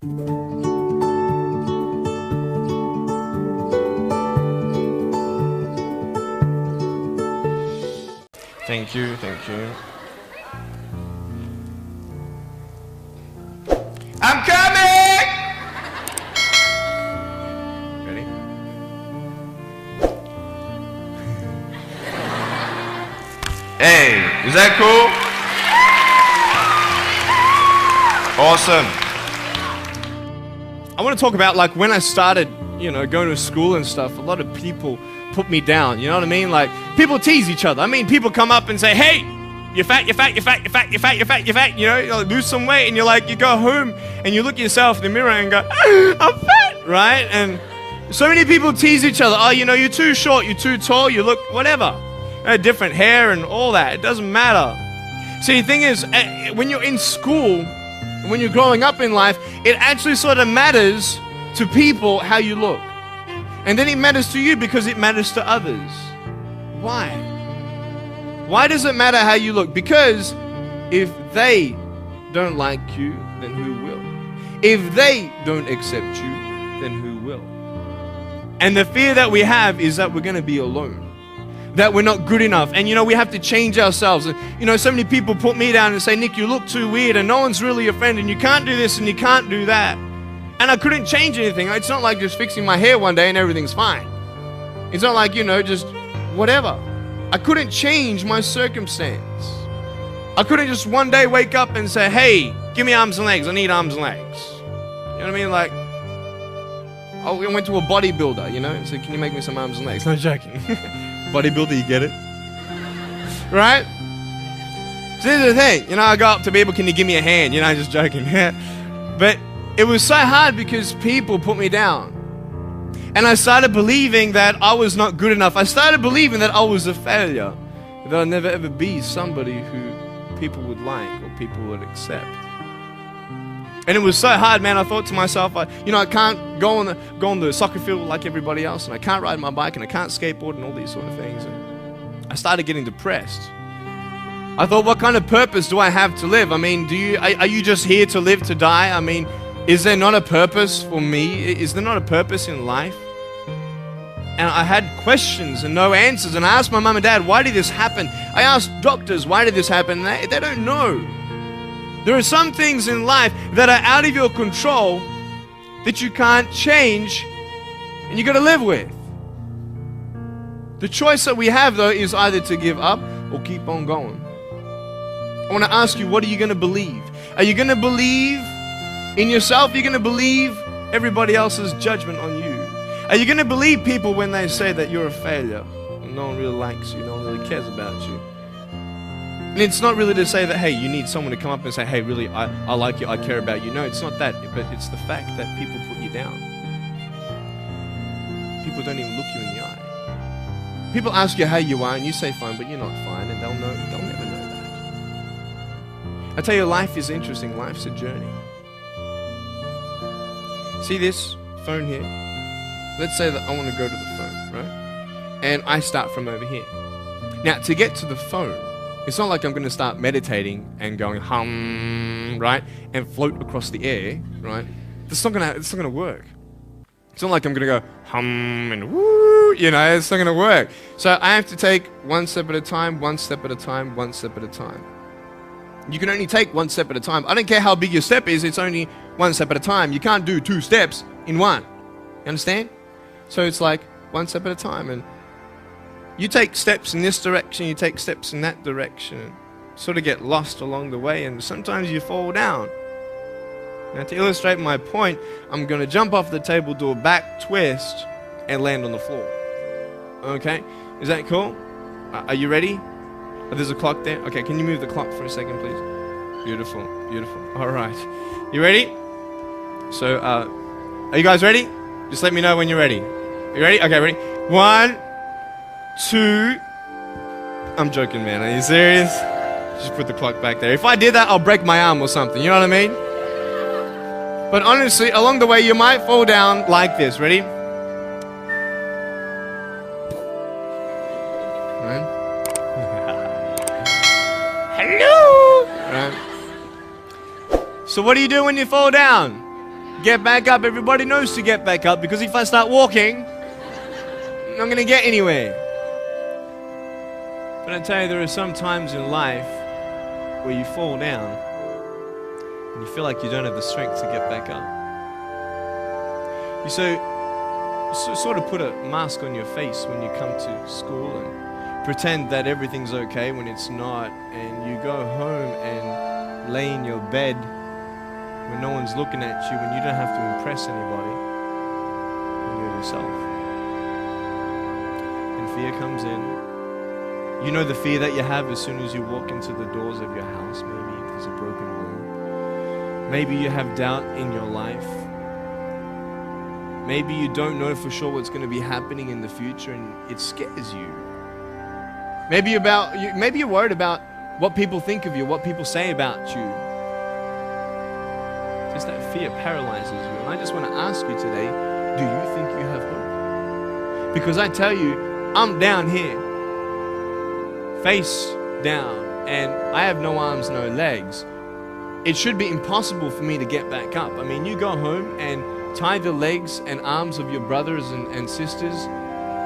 Thank you, thank you. I'm coming! Ready? Hey, is that cool? Awesome. I want to talk about like when I started, going to school and stuff, a lot of people put me down, you know what I mean? Like, people tease each other. I mean, people come up and say, hey, you're fat, you're fat, you're fat, you're fat, you're fat, you're fat, you're fat, you lose some weight, and you go home and you look at yourself in the mirror and go, I'm fat, right? And so many people tease each other. Oh, you're too short, you're too tall, you look whatever. Different hair and all that, it doesn't matter. See, the thing is, when you're in school, when you're growing up in life, it actually sort of matters to people how you look. And then it matters to you because it matters to others. Why? Why does it matter how you look? Because if they don't like you, then who will? If they don't accept you, then who will? And the fear that we have is that we're going to be alone. That we're not good enough. And we have to change ourselves. And so many people put me down and say, Nick, you look too weird and no one's really your friend and you can't do this and you can't do that. And I couldn't change anything. It's not like just fixing my hair one day and everything's fine. It's not like, just whatever. I couldn't change my circumstance. I couldn't just one day wake up and say, hey, give me arms and legs. I need arms and legs. You know what I mean? Like, I went to a bodybuilder, and said, can you make me some arms and legs? No joking. Bodybuilder, you get it? Right? So here's the thing. I go up to people, can you give me a hand? Just joking. But it was so hard because people put me down. And I started believing that I was not good enough. I started believing that I was a failure. That I'd never ever be somebody who people would like or people would accept. And it was so hard, man. I thought to myself, I can't go on the soccer field like everybody else, and I can't ride my bike, and I can't skateboard, and all these sort of things. And I started getting depressed. I thought, what kind of purpose do I have to live? I mean, are you just here to live to die? I mean, is there not a purpose for me? Is there not a purpose in life? And I had questions and no answers. And I asked my mum and dad, why did this happen? I asked doctors, why did this happen? They don't know. There are some things in life that are out of your control that you can't change and you got to live with. The choice that we have, though, is either to give up or keep on going. I want to ask you, what are you going to believe? Are you going to believe in yourself? Are you going to believe everybody else's judgment on you? Are you going to believe people when they say that you're a failure and no one really likes you, no one really cares about you? And it's not really to say that, hey, you need someone to come up and say, hey, really, I like you, I care about you. No, it's not that, but it's the fact that people put you down. People don't even look you in the eye. People ask you how you are and you say fine, but you're not fine, and they'll never know that. I tell you, life is interesting. Life's a journey. See this phone here? Let's say that I want to go to the phone, right? And I start from over here. Now, to get to the phone, it's not like I'm going to start meditating and going hum, right? And float across the air, right? It's not going to work. It's not like I'm going to go hum and woo, it's not going to work. So I have to take one step at a time, one step at a time, one step at a time. You can only take one step at a time. I don't care how big your step is, it's only one step at a time. You can't do two steps in one. You understand? So it's like one step at a time, and you take steps in this direction, you take steps in that direction, sort of get lost along the way, and sometimes you fall down. Now, to illustrate my point, I'm going to jump off the table, do a back twist, and land on the floor. Okay? Is that cool? Are you ready? Oh, there's a clock there. Okay, can you move the clock for a second, please? Beautiful, beautiful. All right. You ready? So, are you guys ready? Just let me know when you're ready. You ready? Okay, ready? 1, 2. I'm joking, man. Are you serious? Just put the clock back there. If I did that, I'll break my arm or something. You know what I mean? But honestly, along the way, you might fall down like this. Ready? Right? Hello! Right. So what do you do when you fall down? Get back up. Everybody knows to get back up, because if I start walking, I'm not going to get anywhere. But I tell you, there are some times in life where you fall down and you feel like you don't have the strength to get back up. You sort of put a mask on your face when you come to school and pretend that everything's okay when it's not, and you go home and lay in your bed when no one's looking at you, when you don't have to impress anybody, and you're yourself. And fear comes in. You know the fear that you have as soon as you walk into the doors of your house. Maybe if there's a broken wall. Maybe you have doubt in your life. Maybe you don't know for sure what's going to be happening in the future, and it scares you. Maybe you're worried about what people think of you, what people say about you. Just that fear paralyzes you. And I just want to ask you today, do you think you have hope? Because I tell you, I'm down here, face down, and I have no arms, no legs. It should be impossible for me to get back up. I mean, you go home and tie the legs and arms of your brothers and sisters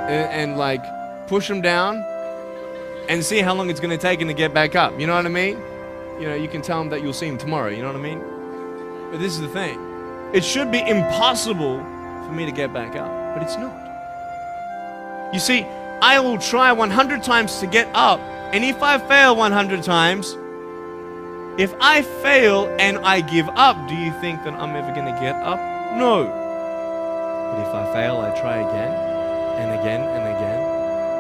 and like push them down and see how long it's going to take them to get back up. You know what I mean? You know, you can tell them that you'll see them tomorrow. You know what I mean? But this is the thing. It should be impossible for me to get back up, but it's not. You see, I will try 100 times to get up, and if I fail 100 times, if I fail and I give up, do you think that I'm ever going to get up? No. But if I fail, I try again and again and again.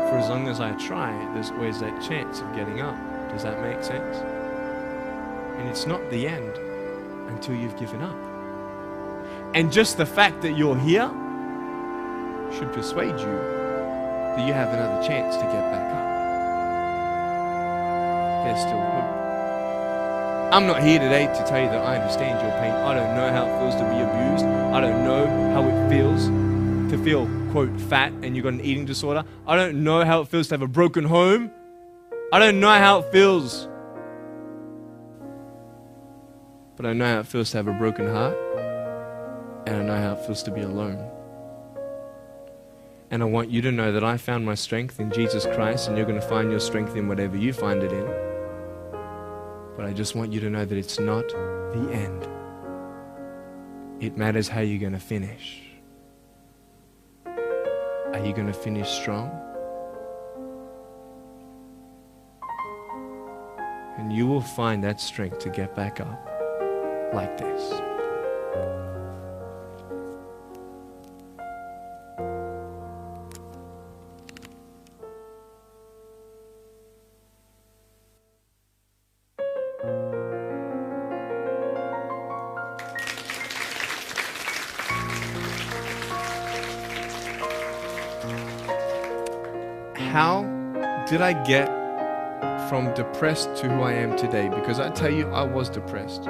For as long as I try, there's always that chance of getting up. Does that make sense? And it's not the end until you've given up. And just the fact that you're here should persuade you that you have another chance to get back up. There's still hope. I'm not here today to tell you that I understand your pain. I don't know how it feels to be abused. I don't know how it feels to feel, quote, fat and you've got an eating disorder. I don't know how it feels to have a broken home. I don't know how it feels. But I know how it feels to have a broken heart. And I know how it feels to be alone. And I want you to know that I found my strength in Jesus Christ, and you're going to find your strength in whatever you find it in. But I just want you to know that it's not the end. It matters how you're going to finish. Are you going to finish strong? And you will find that strength to get back up like this. How did I get from depressed to who I am today? Because I tell you, I was depressed.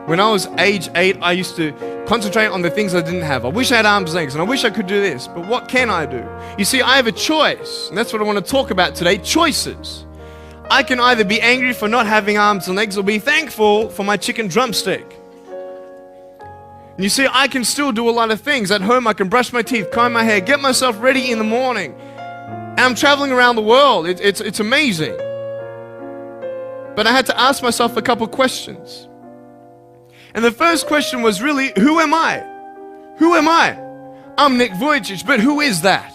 When I was age 8, I used to concentrate on the things I didn't have. I wish I had arms and legs, and I wish I could do this, but what can I do? You see, I have a choice, and that's what I want to talk about today, choices. I can either be angry for not having arms and legs or be thankful for my chicken drumstick. And you see, I can still do a lot of things. At home, I can brush my teeth, comb my hair, get myself ready in the morning. And I'm traveling around the world. It's amazing. But I had to ask myself a couple questions. And the first question was really, who am I? Who am I? I'm Nick Vujicic, but who is that?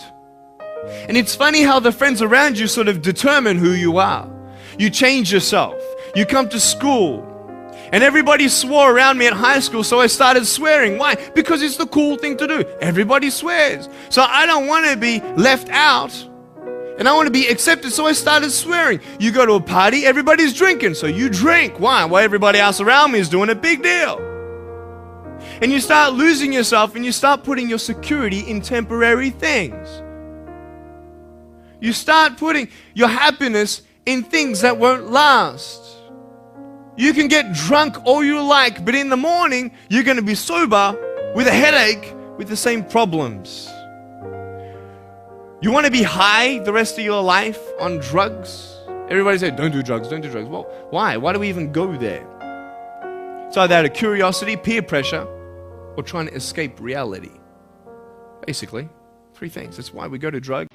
And it's funny how the friends around you sort of determine who you are. You change yourself. You come to school. And everybody swore around me at high school, so I started swearing. Why? Because it's the cool thing to do. Everybody swears. So I don't want to be left out. And I want to be accepted, so I started swearing. You go to a party, everybody's drinking, so you drink. Why? Well, everybody else around me is doing a big deal. And you start losing yourself, and you start putting your security in temporary things. You start putting your happiness in things that won't last. You can get drunk all you like, but in the morning, you're going to be sober with a headache with the same problems. You want to be high the rest of your life on drugs? Everybody said, don't do drugs, don't do drugs. Well, why? Why do we even go there? It's either out of curiosity, peer pressure. or trying to escape reality. Basically, three things. That's why we go to drugs.